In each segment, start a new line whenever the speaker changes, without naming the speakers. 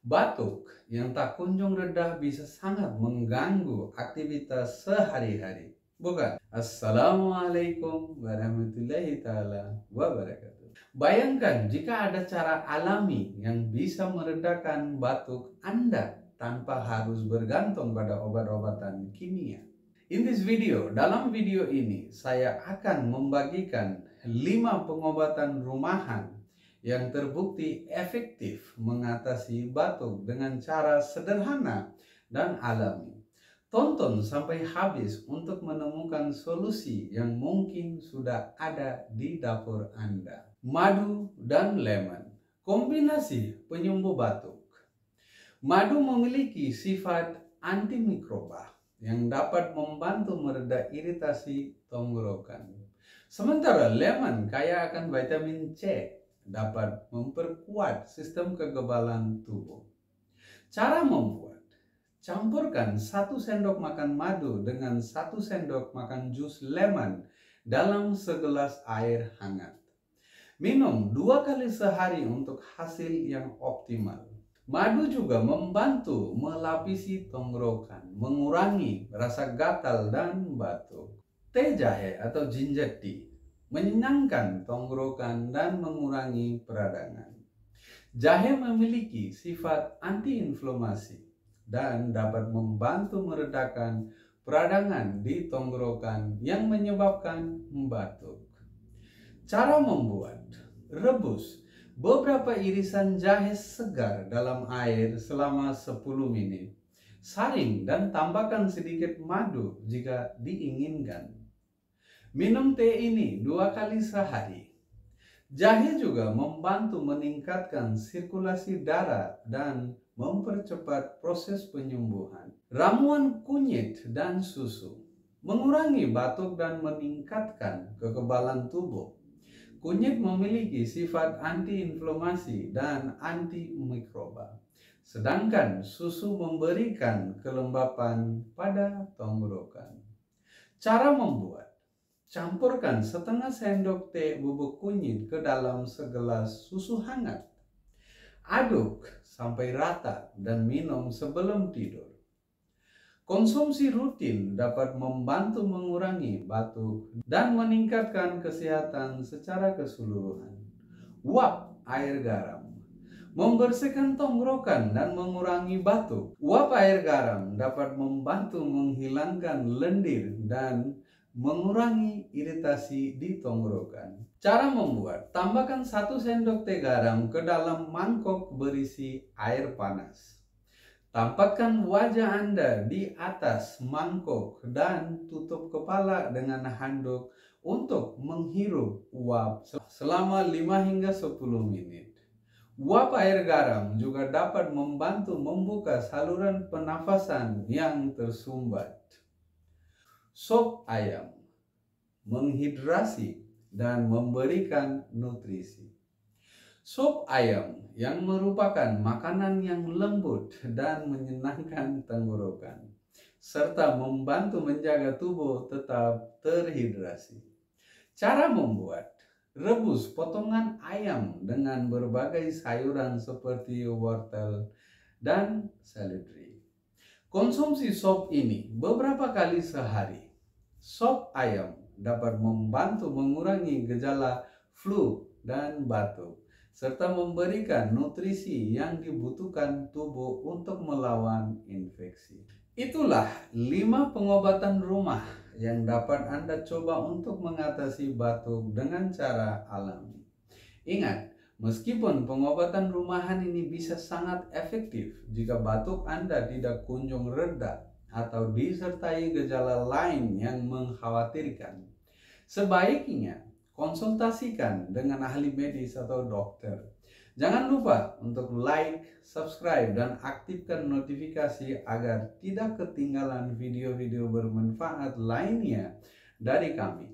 Batuk yang tak kunjung reda bisa sangat mengganggu aktivitas sehari-hari. Bukan? Assalamualaikum warahmatullahi ta'ala wabarakatuh. Bayangkan jika ada cara alami yang bisa meredakan batuk Anda tanpa harus bergantung pada obat-obatan kimia. In this video, dalam video ini saya akan membagikan 5 pengobatan rumahan yang terbukti efektif mengatasi batuk dengan cara sederhana dan alami. Tonton sampai habis untuk menemukan solusi yang mungkin sudah ada di dapur Anda. Madu dan lemon, kombinasi penyembuh batuk. Madu memiliki sifat antimikroba yang dapat membantu mereda iritasi tenggorokan. Sementara lemon kaya akan vitamin C, dapat memperkuat sistem kekebalan tubuh. Cara membuat: campurkan 1 sendok makan madu dengan 1 sendok makan jus lemon dalam segelas air hangat. Minum 2 kali sehari untuk hasil yang optimal. Madu juga membantu melapisi tenggorokan, mengurangi rasa gatal dan batuk. Teh jahe atau ginger tea menyenangkan tenggorokan dan mengurangi peradangan. Jahe memiliki sifat antiinflamasi dan dapat membantu meredakan peradangan di tenggorokan yang menyebabkan batuk. Cara membuat: rebus beberapa irisan jahe segar dalam air selama 10 menit. Saring dan tambahkan sedikit madu jika diinginkan. Minum teh ini 2 kali sehari. Jahe juga membantu meningkatkan sirkulasi darah dan mempercepat proses penyembuhan. Ramuan kunyit dan susu mengurangi batuk dan meningkatkan kekebalan tubuh. Kunyit memiliki sifat antiinflamasi dan antimikroba, sedangkan susu memberikan kelembapan pada tenggorokan. Cara membuat: campurkan setengah sendok teh bubuk kunyit ke dalam segelas susu hangat. Aduk sampai rata dan minum sebelum tidur. Konsumsi rutin dapat membantu mengurangi batuk dan meningkatkan kesehatan secara keseluruhan. Uap air garam membersihkan tenggorokan dan mengurangi batuk. Uap air garam dapat membantu menghilangkan lendir dan mengurangi iritasi di tenggorokan. Cara membuat: tambahkan 1 sendok teh garam ke dalam mangkok berisi air panas. Tempatkan wajah Anda di atas mangkok dan tutup kepala dengan handuk untuk menghirup uap selama 5 hingga 10 menit. Uap air garam juga dapat membantu membuka saluran pernafasan yang tersumbat. Sop ayam menghidrasi dan memberikan nutrisi. Sop ayam yang merupakan makanan yang lembut dan menyenangkan tenggorokan, serta membantu menjaga tubuh tetap terhidrasi. Cara membuat: rebus potongan ayam dengan berbagai sayuran seperti wortel dan seledri. Konsumsi sop ini beberapa kali sehari. Sop ayam dapat membantu mengurangi gejala flu dan batuk, serta memberikan nutrisi yang dibutuhkan tubuh untuk melawan infeksi. Itulah 5 pengobatan rumah yang dapat Anda coba untuk mengatasi batuk dengan cara alami. Ingat, meskipun pengobatan rumahan ini bisa sangat efektif jika batuk Anda tidak kunjung reda atau disertai gejala lain yang mengkhawatirkan, sebaiknya konsultasikan dengan ahli medis atau dokter. Jangan lupa untuk like, subscribe, dan aktifkan notifikasi agar tidak ketinggalan video-video bermanfaat lainnya dari kami.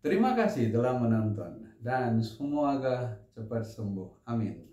Terima kasih telah menonton dan semoga cepat sembuh. Amin.